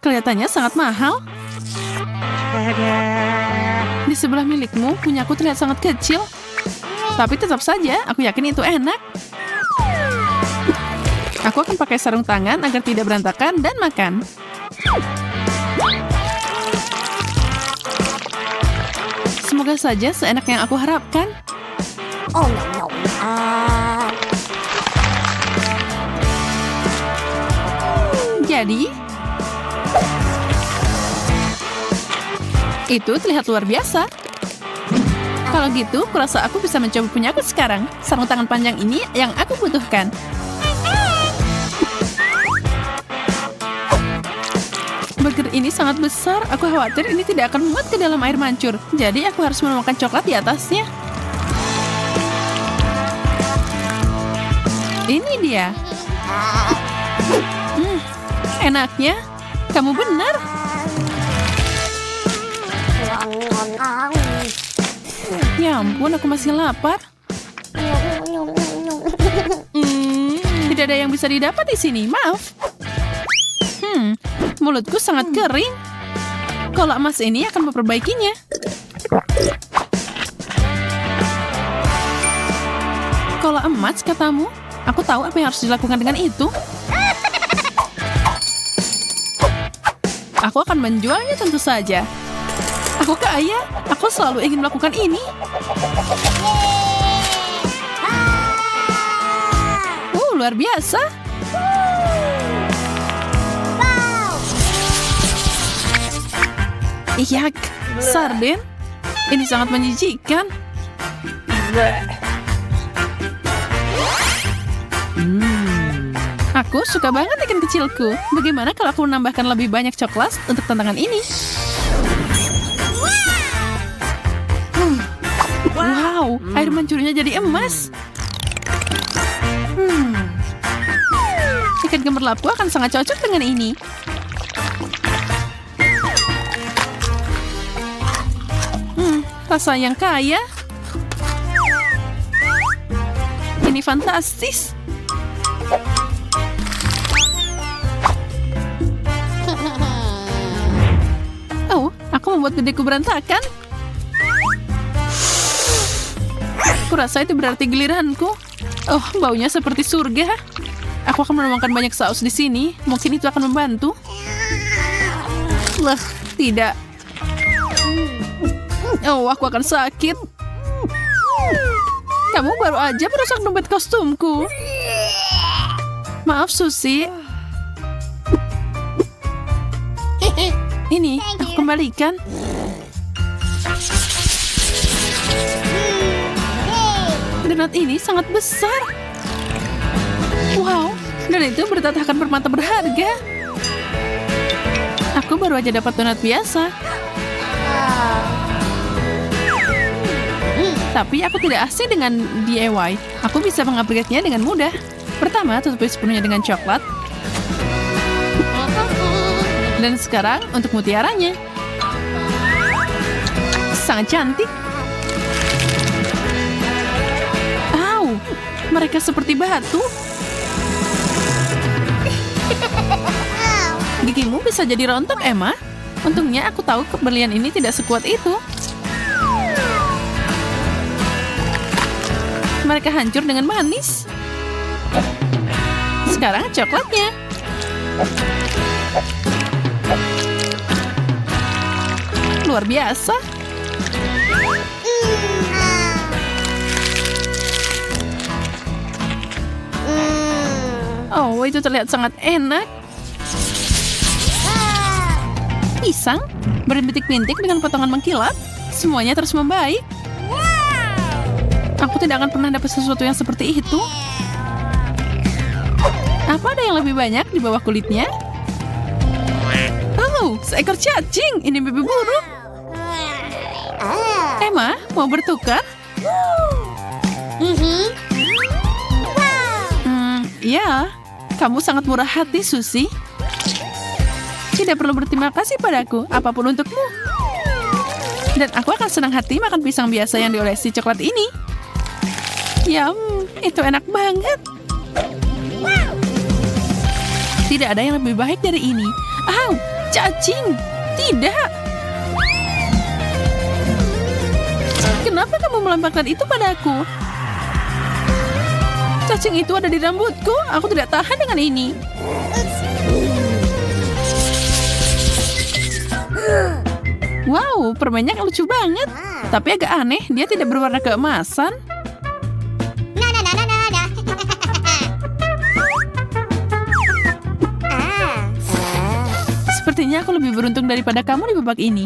Kelihatannya sangat mahal. Di sebelah milikmu, punyaku terlihat sangat kecil. Tapi tetap saja, aku yakin itu enak. Aku akan pakai sarung tangan agar tidak berantakan dan makan. Semoga saja seenak yang aku harapkan. Oh no. Jadi, itu terlihat luar biasa. Kalau gitu, kurasa aku bisa mencoba punyaku sekarang. Sarung tangan panjang ini yang aku butuhkan. Burger ini sangat besar. Aku khawatir ini tidak akan muat ke dalam air mancur. Jadi aku harus menuangkan coklat di atasnya. Ini dia. Enaknya. Kamu benar. Ya ampun, aku masih lapar. Tidak ada yang bisa didapat di sini, maaf. Mulutku sangat kering. Kola emas ini akan memperbaikinya. Kola emas, katamu? Aku tahu apa yang harus dilakukan dengan itu. Aku akan menjualnya tentu saja. Aku kaya. Aku selalu ingin melakukan ini. Luar biasa. Yak, sarden. Ini sangat menjijikan. Aku suka banget ikan kecilku. Bagaimana kalau aku menambahkan lebih banyak coklat untuk tantangan ini? Wow, air mancurnya jadi emas. Ikan gemerlapku akan sangat cocok dengan ini. Rasa yang kaya. Ini fantastis. Oh, aku membuat gedeku berantakan. Kurasa itu berarti giliranku. Oh, baunya seperti surga. Aku akan menuangkan banyak saus di sini. Mungkin itu akan membantu. Lah, tidak. Oh, aku akan sakit. Kamu baru aja merusak dompet kostumku. Maaf, Susi. Ini, aku kembalikan. Donat ini sangat besar. Wow, dan itu bertatakan permata berharga. Aku baru aja dapat donat biasa. Tapi aku tidak asing dengan DIY. Aku bisa mengupgrade-nya dengan mudah. Pertama, tutupi sepenuhnya dengan coklat. Dan sekarang untuk mutiaranya. Sangat cantik. Au, mereka seperti batu. Gigimu bisa jadi rontok, Emma. Untungnya aku tahu berlian ini tidak sekuat itu. Mereka hancur dengan manis. Sekarang coklatnya. Luar biasa. Oh, itu terlihat sangat enak. Pisang berbintik-bintik dengan potongan mengkilap. Semuanya terus membaik. Aku tidak akan pernah dapat sesuatu yang seperti itu. Apa ada yang lebih banyak di bawah kulitnya? Oh, seekor cacing. Ini mimpi buruk. Emma, mau bertukar? Ya, kamu sangat murah hati, Susi. Tidak perlu berterima kasih padaku, apapun untukmu. Dan aku akan senang hati makan pisang biasa yang diolesi coklat ini. Yum, itu enak banget. Tidak ada yang lebih baik dari ini. Au, cacing. Tidak. Kenapa kamu melemparkan itu padaku? Cacing itu ada di rambutku. Aku tidak tahan dengan ini. Wow, permennya lucu banget. Tapi agak aneh, dia tidak berwarna keemasan. Sepertinya aku lebih beruntung daripada kamu di babak ini.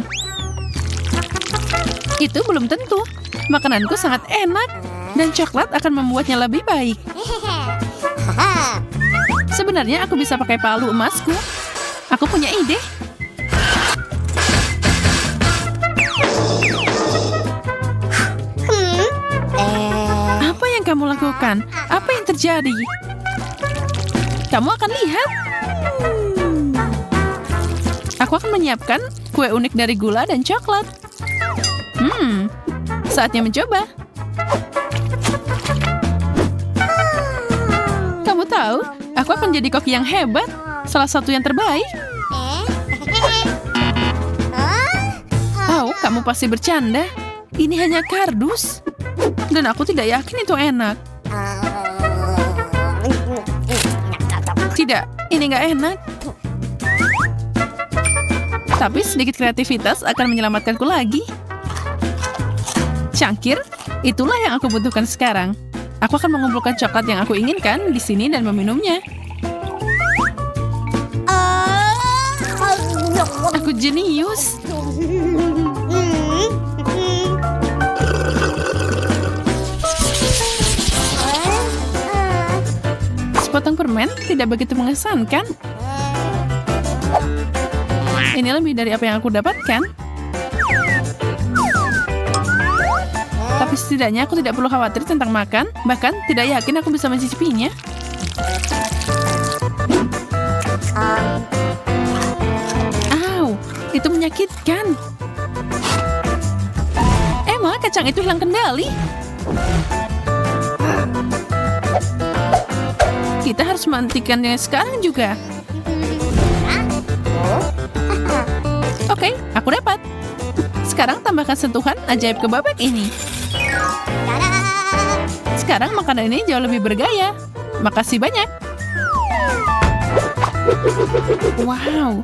Itu belum tentu. Makananku sangat enak. Dan coklat akan membuatnya lebih baik. Sebenarnya aku bisa pakai palu emasku. Aku punya ide. Apa yang kamu lakukan? Apa yang terjadi? Kamu akan lihat. Aku akan menyiapkan kue unik dari gula dan coklat. Saatnya mencoba. Kamu tahu, aku akan jadi koki yang hebat. Salah satu yang terbaik. Oh, kamu pasti bercanda. Ini hanya kardus. Dan aku tidak yakin itu enak. Tidak, ini nggak enak. Tapi sedikit kreativitas akan menyelamatkanku lagi. Cangkir, itulah yang aku butuhkan sekarang. Aku akan mengumpulkan coklat yang aku inginkan di sini dan meminumnya. Aku jenius. Sepotong permen tidak begitu mengesankan. Ini lebih dari apa yang aku dapatkan. Tapi setidaknya aku tidak perlu khawatir tentang makan. Bahkan tidak yakin aku bisa mencicipinya. Au, itu menyakitkan. Emma, kacang itu hilang kendali. Kita harus menghentikannya sekarang juga. Oke, aku dapat. Sekarang tambahkan sentuhan ajaib ke babak ini. Sekarang makanan ini jauh lebih bergaya. Makasih banyak. Wow.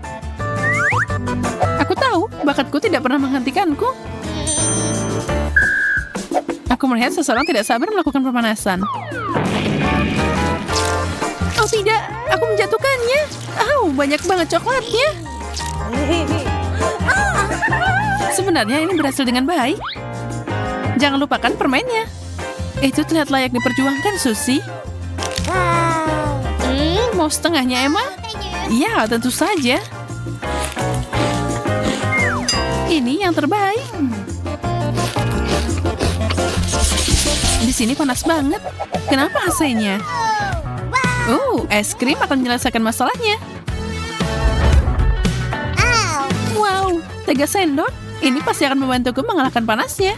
Aku tahu, bakatku tidak pernah menghentikanku. Aku melihat seseorang tidak sabar melakukan pemanasan. Oh tidak, aku menjatuhkannya. Banyak banget coklatnya. Sebenarnya ini berhasil dengan baik. Jangan lupakan permennya. Itu terlihat layak diperjuangkan, Susie. Mau setengahnya, Emma? Iya, tentu saja. Ini yang terbaik. Di sini panas banget. Kenapa AC-nya? Es krim akan menyelesaikan masalahnya. Wow, 3 sendok. Ini pasti akan membantuku mengalahkan panasnya.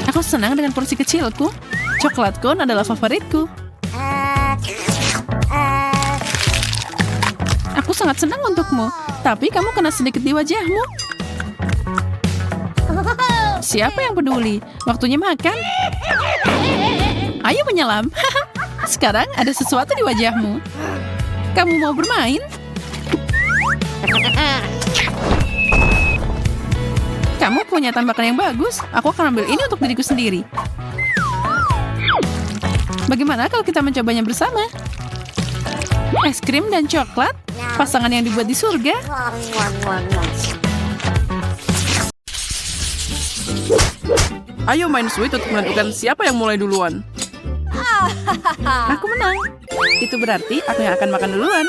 Aku senang dengan porsi kecilku. Coklat cone adalah favoritku. Aku sangat senang untukmu, tapi kamu kena sedikit di wajahmu. Siapa yang peduli? Waktunya makan. Ayo menyelam. Sekarang ada sesuatu di wajahmu. Kamu mau bermain? Kamu punya tambakan yang bagus. Aku akan ambil ini untuk diriku sendiri. Bagaimana kalau kita mencobanya bersama? Es krim dan coklat, pasangan yang dibuat di surga. Ayo main sweet untuk menentukan siapa yang mulai duluan. Aku menang. Itu berarti aku yang akan makan duluan.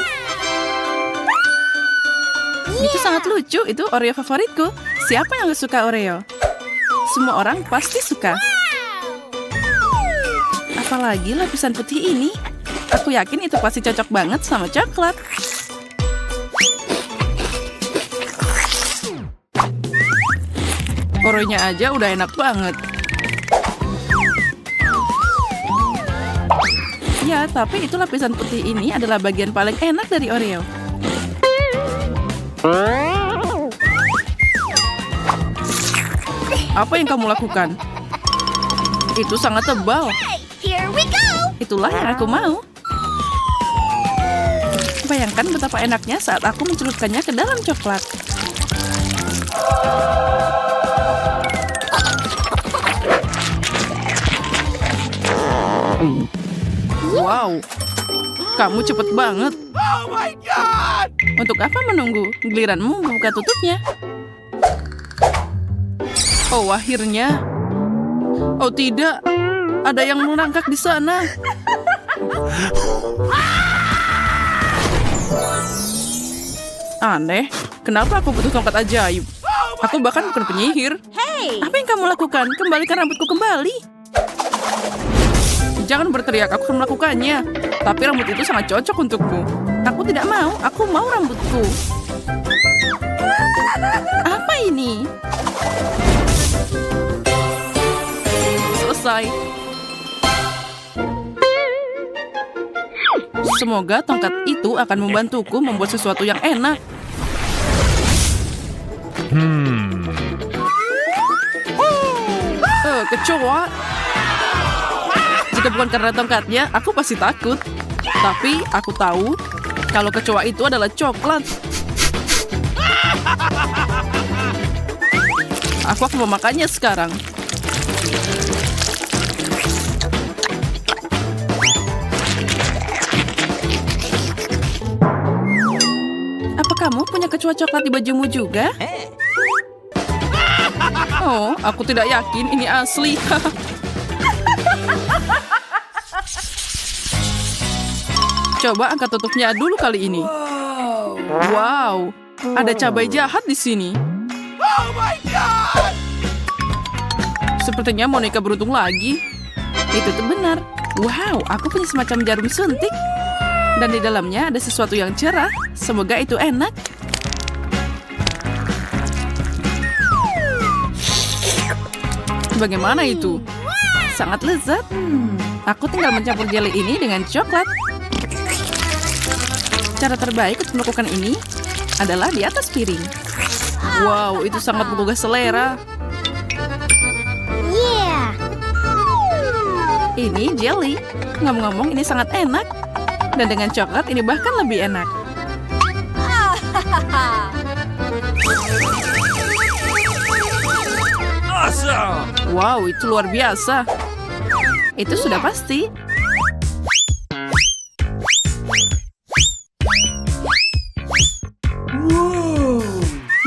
Itu sangat lucu. Itu Oreo favoritku. Siapa yang gak suka Oreo? Semua orang pasti suka. Apalagi lapisan putih ini. Aku yakin itu pasti cocok banget sama coklat. Oreonya aja udah enak banget. Ya, tapi itu lapisan putih ini adalah bagian paling enak dari Oreo. Apa yang kamu lakukan? Itu sangat tebal. Here we go! Itulah yang aku mau. Bayangkan betapa enaknya saat aku mencelupkannya ke dalam coklat. Wow, kamu cepet banget. Untuk apa menunggu? Giliranmu membuka tutupnya. Oh, akhirnya. Oh tidak, ada yang merangkak di sana. Aneh, kenapa aku butuh tongkat ajaib? Aku bahkan bukan penyihir. Apa yang kamu lakukan? Kembalikan rambutku kembali. Jangan berteriak, aku akan melakukannya. Tapi rambut itu sangat cocok untukku. Aku tidak mau. Aku mau rambutku. Apa ini? Selesai. Semoga tongkat itu akan membantuku membuat sesuatu yang enak. Kecoa. Jika bukan karena tongkatnya, aku pasti takut. Tapi aku tahu kalau kecoa itu adalah coklat. Aku akan memakannya sekarang. Apa kamu punya kecoa coklat di bajumu juga? Oh, aku tidak yakin ini asli. Coba angkat tutupnya dulu kali ini. Wow, ada cabai jahat di sini. Oh my God! Sepertinya Monica beruntung lagi. Itu tuh benar. Wow, aku punya semacam jarum suntik. Dan di dalamnya ada sesuatu yang cerah. Semoga itu enak. Bagaimana itu? Sangat lezat. Aku tinggal mencampur jelly ini dengan coklat. Cara terbaik untuk melakukan ini adalah di atas piring. Wow, itu sangat menggugah selera. Yeah. Ini jelly. Ngomong-ngomong, ini sangat enak. Dan dengan coklat, ini bahkan lebih enak. Wow, itu luar biasa. Itu sudah pasti.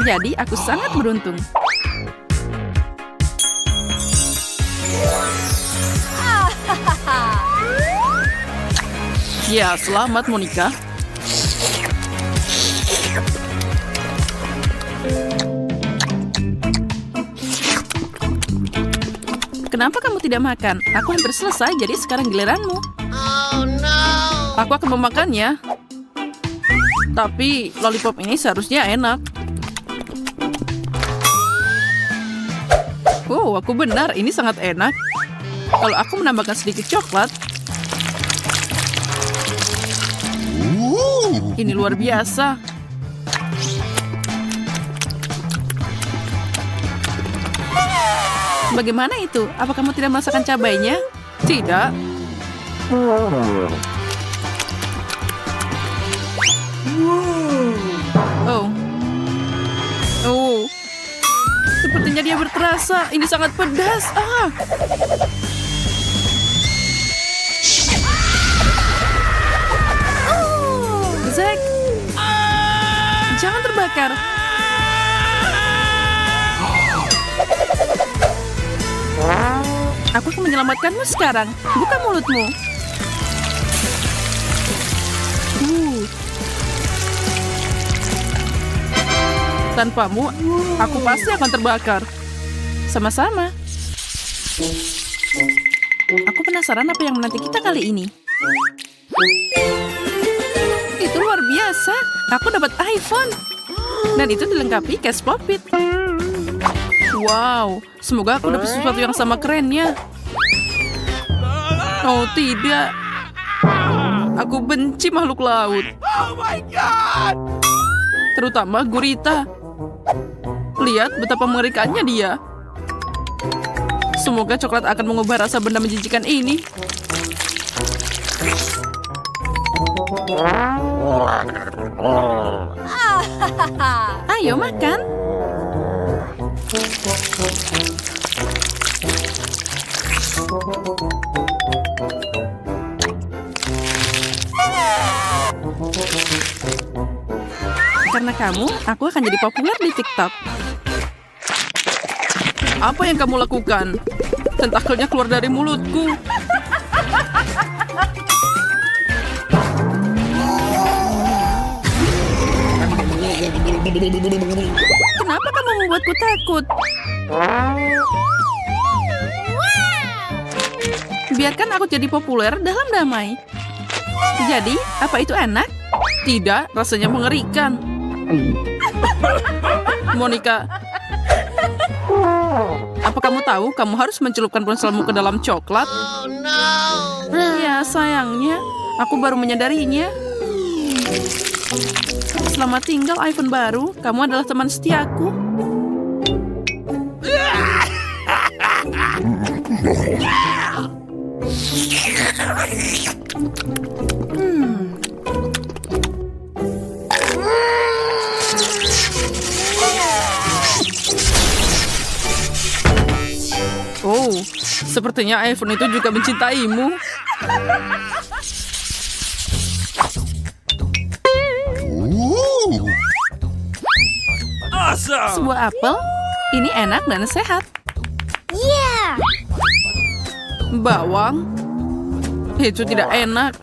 Jadi, aku sangat beruntung. Ya, selamat Monica. Kenapa kamu tidak makan? Aku hampir selesai, jadi sekarang giliranmu. Oh, no. Aku akan memakannya. Tapi lollipop ini seharusnya enak. Oh, aku benar. Ini sangat enak. Kalau aku menambahkan sedikit coklat. Ini luar biasa. Bagaimana itu? Apa kamu tidak merasakan cabainya? Tidak. Oh. Oh. Sepertinya dia berterasa. Ini sangat pedas. Ah. Zack. Jangan terbakar. Aku akan menyelamatkanmu sekarang. Buka mulutmu. Tanpamu, aku pasti akan terbakar. Sama-sama. Aku penasaran apa yang menanti kita kali ini. Itu luar biasa. Aku dapat iPhone. Dan itu dilengkapi case Pop-It. Wow, semoga aku dapat sesuatu yang sama kerennya. Oh tidak. Aku benci makhluk laut. Oh my God. Terutama gurita. Lihat betapa mengerikannya dia. Semoga coklat akan mengubah rasa benda menjijikan ini. Ayo makan. Karena kamu, aku akan jadi populer di TikTok. Apa yang kamu lakukan? Tentakelnya keluar dari mulutku. Kenapa kamu membuatku takut? Biarkan aku jadi populer dalam damai. Jadi, apa itu enak? Tidak, rasanya mengerikan. Monica, apa kamu tahu kamu harus mencelupkan ponselmu ke dalam coklat? Oh, no. Ya, sayangnya, aku baru menyadarinya. Selamat tinggal iPhone baru. Kamu adalah teman setiaku. Oh, sepertinya iPhone itu juga mencintaimu. Awesome. Sebuah apel? Ini enak dan sehat. Yeah! Bawang? Itu tidak enak.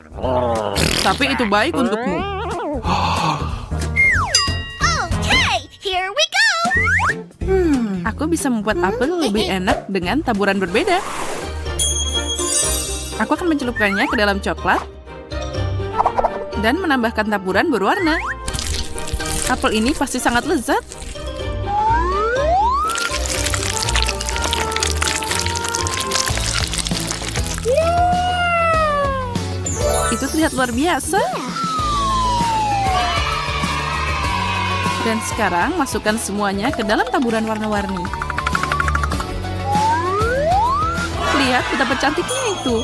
Tapi itu baik untukmu. Okay, here we go! Aku bisa membuat apel lebih enak dengan taburan berbeda. Aku akan mencelupkannya ke dalam coklat dan menambahkan taburan berwarna. Apel ini pasti sangat lezat. Itu terlihat luar biasa. Dan sekarang masukkan semuanya ke dalam taburan warna-warni. Lihat betapa cantiknya itu.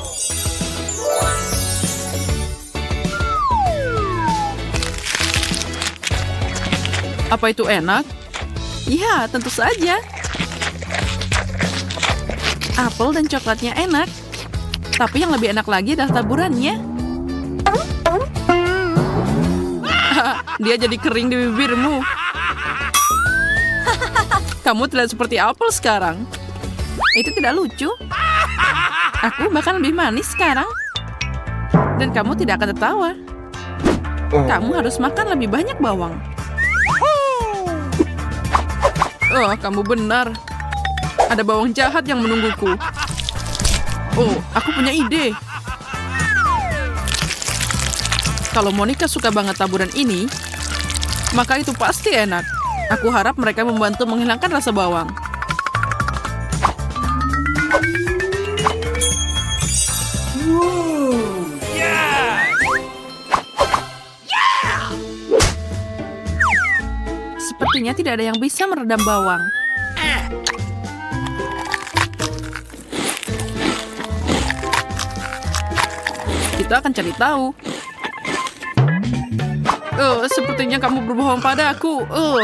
Apa itu enak? Ya, tentu saja. Apel dan coklatnya enak. Tapi yang lebih enak lagi adalah taburannya. Dia jadi kering di bibirmu. Kamu terlihat seperti apel sekarang. Itu tidak lucu. Aku bahkan lebih manis sekarang. Dan kamu tidak akan tertawa. Kamu harus makan lebih banyak bawang. Oh, kamu benar. Ada bawang jahat yang menungguku. Oh, aku punya ide. Kalau Monica suka banget taburan ini, maka itu pasti enak. Aku harap mereka membantu menghilangkan rasa bawang. Sepertinya tidak ada yang bisa meredam bawang. Kita akan cari tahu. Oh, sepertinya kamu berbohong padaku. Oh,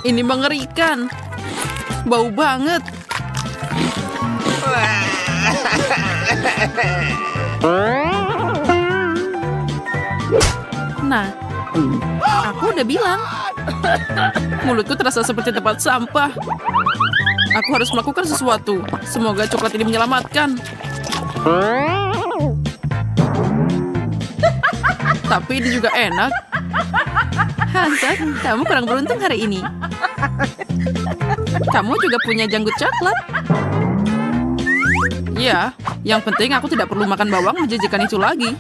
ini mengerikan. Bau banget. Nah, aku udah bilang. Mulutku terasa seperti tempat sampah. Aku harus melakukan sesuatu. Semoga coklat ini menyelamatkan. Tapi ini juga enak. Hansat, kamu kurang beruntung hari ini. Kamu juga punya janggut coklat. Ya, yang penting aku tidak perlu makan bawang menjajakan itu lagi.